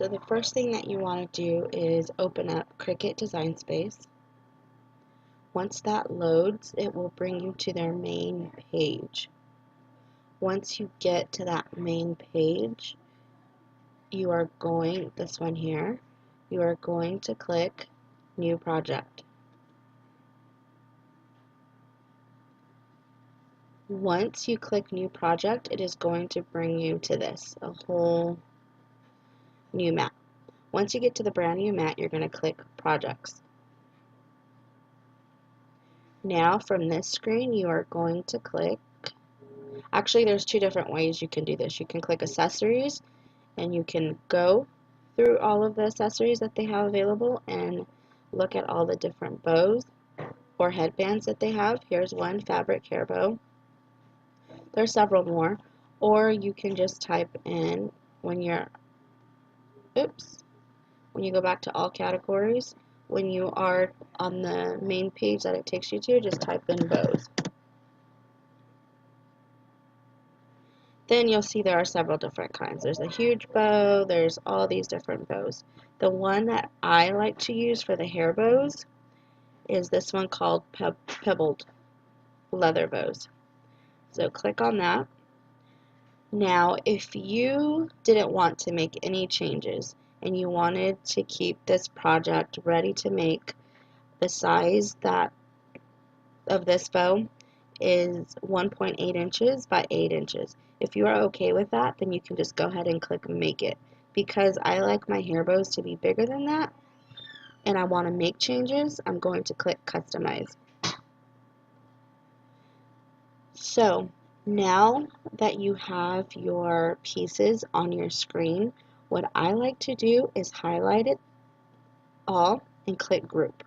So the first thing that you want to do is open up Cricut Design Space. Once that loads, it will bring you to their main page. Once you get to that main page, you are going, this one here, you are going to click New Project. Once you click New Project, it is going to bring you to this, a whole new mat. Once you get to the brand new mat, you're going to click Projects. Now from this screen, you are going to click, actually there's two different ways you can do this. You can click Accessories, and you can go through all of the accessories that they have available and look at all the different bows or headbands that they have. Here's one, fabric hair bow. There's several more. Or you can just type in when you go back to all categories, when you are on the main page that it takes you to, just type in bows. Then you'll see there are several different kinds. There's a huge bow, there's all these different bows. The one that I like to use for the hair bows is this one called Pebbled Leather Bows. So click on that. Now, if you didn't want to make any changes and you wanted to keep this project ready to make, the size of this bow is 1.8 inches by 8 inches. If you are okay with that, then you can just go ahead and click Make It. Because I like my hair bows to be bigger than that, and I want to make changes, I'm going to click Customize. So now that you have your pieces on your screen, what I like to do is highlight it all and click Group.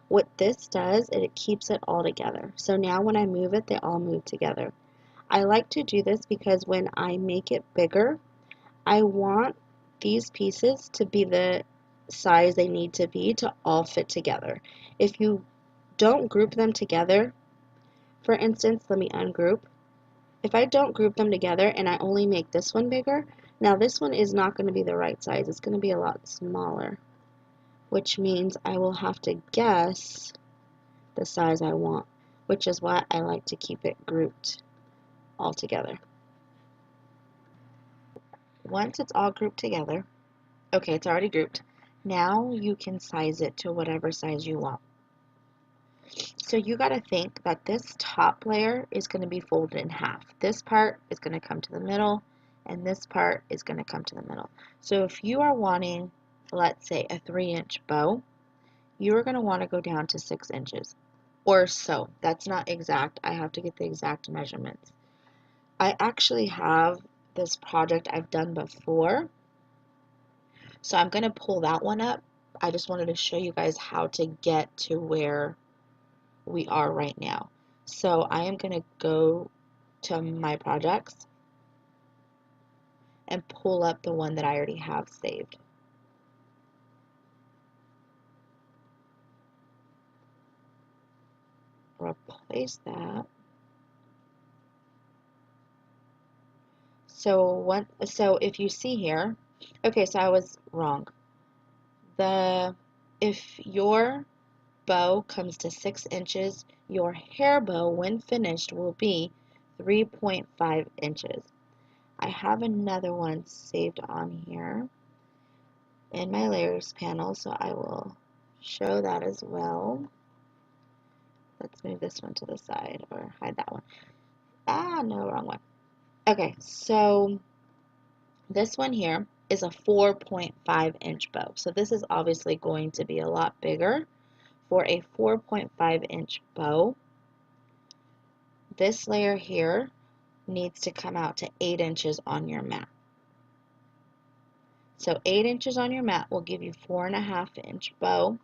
What this does is it keeps it all together. So now when I move it, they all move together. I like to do this because when I make it bigger, I want these pieces to be the size they need to be to all fit together. If you don't group them together, for instance, let me ungroup. If I don't group them together and I only make this one bigger, now this one is not going to be the right size. It's going to be a lot smaller, which means I will have to guess the size I want, which is why I like to keep it grouped all together. Once it's all grouped together, okay, it's already grouped. Now you can size it to whatever size you want. So you got to think that this top layer is going to be folded in half. This part is going to come to the middle, and this part is going to come to the middle. So if you are wanting, let's say, a 3-inch bow, you are going to want to go down to 6 inches or so. That's not exact. I have to get the exact measurements. I actually have this project I've done before, so I'm going to pull that one up. I just wanted to show you guys how to get to where we are right now. So I am going to go to my projects and pull up the one that I already have saved. Replace that. So if you see here, okay, so I was wrong. If your bow comes to 6 inches, your hair bow, when finished, will be 3.5 inches. I have another one saved on here in my layers panel, so I will show that as well. Let's move this one to the side or hide that one. No, wrong one. Okay, so this one here is a 4.5 inch bow. So this is obviously going to be a lot bigger. For a 4.5 inch bow, this layer here needs to come out to 8 inches on your mat. So 8 inches on your mat will give you 4.5 inch bow,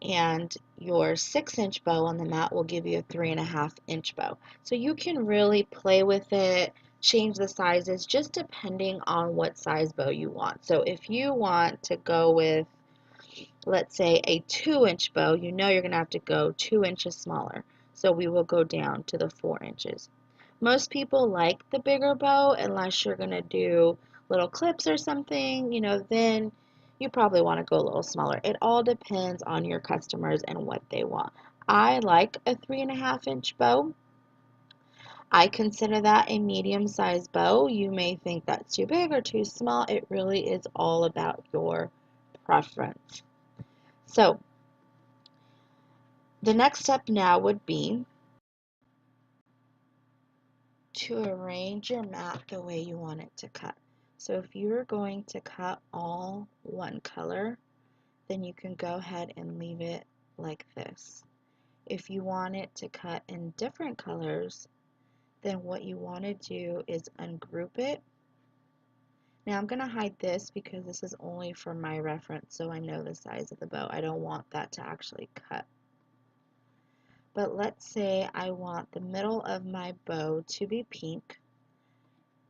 and your 6 inch bow on the mat will give you a 3.5 inch bow. So you can really play with it, change the sizes just depending on what size bow you want. So if you want to go with, let's say, a 2-inch bow, you know you're going to have to go 2 inches smaller. So we will go down to the 4 inches. Most people like the bigger bow unless you're going to do little clips or something, then you probably want to go a little smaller. It all depends on your customers and what they want. I like a 3.5-inch bow. I consider that a medium-sized bow. You may think that's too big or too small. It really is all about your preference. So the next step now would be to arrange your mat the way you want it to cut. So if you're going to cut all one color, then you can go ahead and leave it like this. If you want it to cut in different colors, then what you want to do is ungroup it. Now I'm going to hide this because this is only for my reference, so I know the size of the bow. I don't want that to actually cut. But let's say I want the middle of my bow to be pink.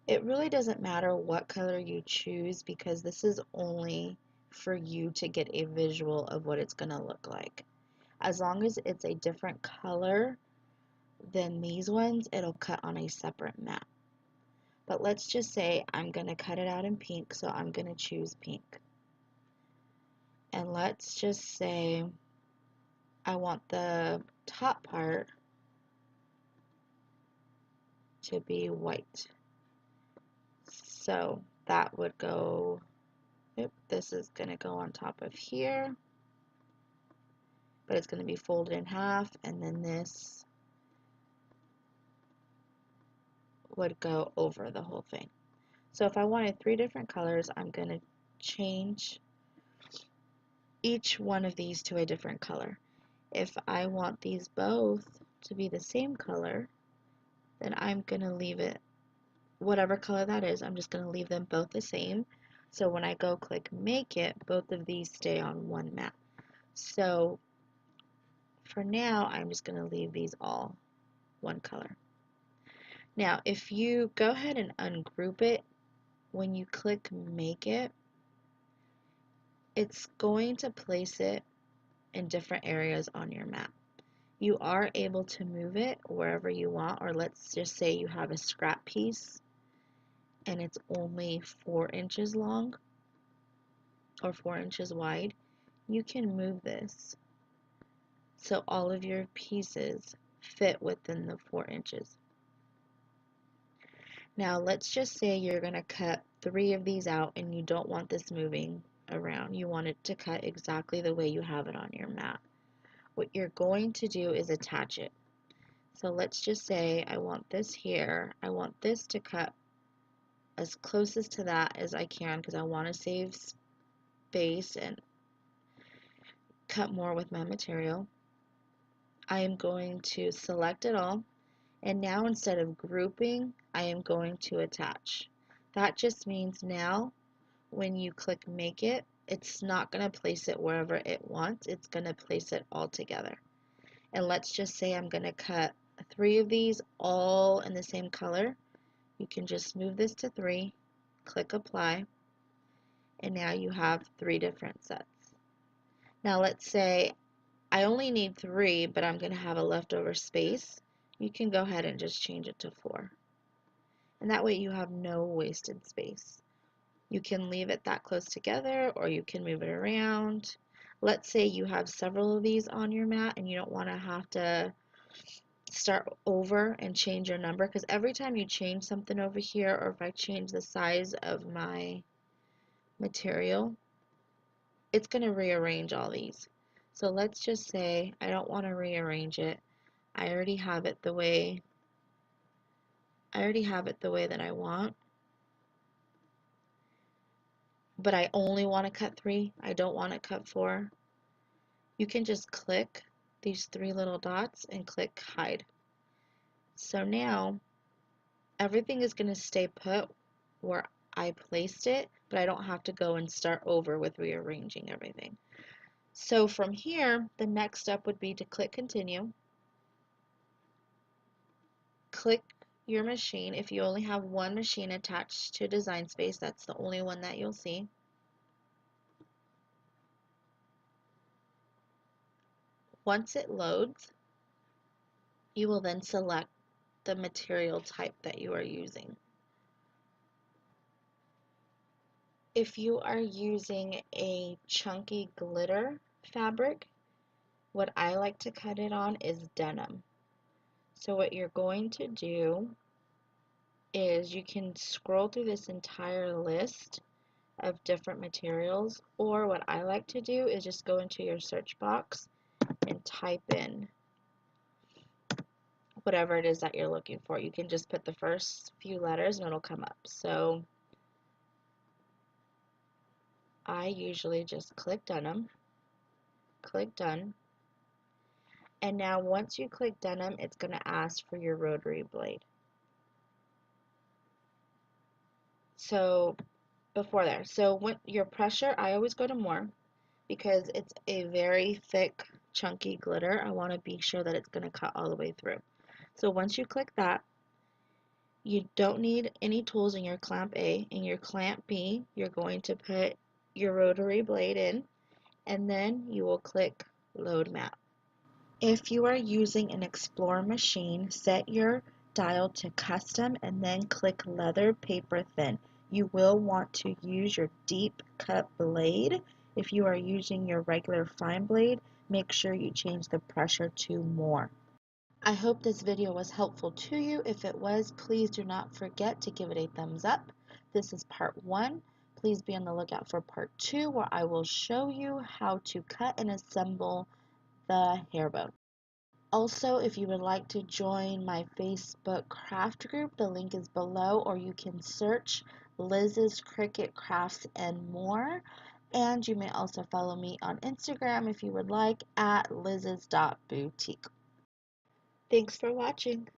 It really doesn't matter what color you choose because this is only for you to get a visual of what it's going to look like. As long as it's a different color than these ones, it'll cut on a separate mat. But let's just say I'm going to cut it out in pink, so I'm going to choose pink. And let's just say I want the top part to be white. So that would go, this is going to go on top of here, but it's going to be folded in half, and then this would go over the whole thing. So if I wanted 3 different colors, I'm going to change each one of these to a different color. If I want these both to be the same color, then I'm going to leave it whatever color that is. I'm just going to leave them both the same. So when I go click make it, both of these stay on one mat. So for now, I'm just going to leave these all one color. Now, if you go ahead and ungroup it, when you click make it, it's going to place it in different areas on your map. You are able to move it wherever you want, or let's just say you have a scrap piece and it's only 4 inches long or 4 inches wide. You can move this so all of your pieces fit within the 4 inches. Now let's just say you're going to cut 3 of these out and you don't want this moving around. You want it to cut exactly the way you have it on your mat. What you're going to do is attach it. So let's just say I want this here. I want this to cut as closest to that as I can because I want to save space and cut more with my material. I am going to select it all, and now instead of grouping, I am going to attach. That just means now when you click make it, it's not going to place it wherever it wants. It's going to place it all together. And let's just say I'm going to cut 3 of these all in the same color. You can just move this to 3, click apply, and now you have 3 different sets. Now let's say I only need 3, but I'm going to have a leftover space. You can go ahead and just change it to 4. And that way you have no wasted space. You can leave it that close together, or you can move it around. Let's say you have several of these on your mat and you don't want to have to start over and change your number, because every time you change something over here, or if I change the size of my material, it's going to rearrange all these. So let's just say I don't want to rearrange it. I already have it the way that I want, but I only want to cut 3. I don't want to cut 4. You can just click these 3 little dots and click hide. So now everything is going to stay put where I placed it, but I don't have to go and start over with rearranging everything. So from here, the next step would be to click continue. Click your machine. If you only have one machine attached to Design Space, that's the only one that you'll see. Once it loads, you will then select the material type that you are using. If you are using a chunky glitter fabric, what I like to cut it on is denim. So what you're going to do is you can scroll through this entire list of different materials, or what I like to do is just go into your search box and type in whatever it is that you're looking for. You can just put the first few letters and it'll come up. So I usually just click denim, click done, and now once you click denim, it's going to ask for your rotary blade. So before there, so when your pressure, I always go to more because it's a very thick, chunky glitter. I want to be sure that it's going to cut all the way through. So once you click that, you don't need any tools in your clamp A. In your clamp B, you're going to put your rotary blade in, and then you will click load map. If you are using an Explorer machine, set your dial to custom and then click leather paper thin. You will want to use your deep cut blade. If you are using your regular fine blade, make sure you change the pressure to more. I hope this video was helpful to you. If it was, please do not forget to give it a thumbs up. This is part 1. Please be on the lookout for part 2, where I will show you how to cut and assemble the hair bow. Also, if you would like to join my Facebook craft group, the link is below, or you can search Liz's Cricut Crafts and More. And you may also follow me on Instagram if you would like at liz's.boutique. Thanks for watching.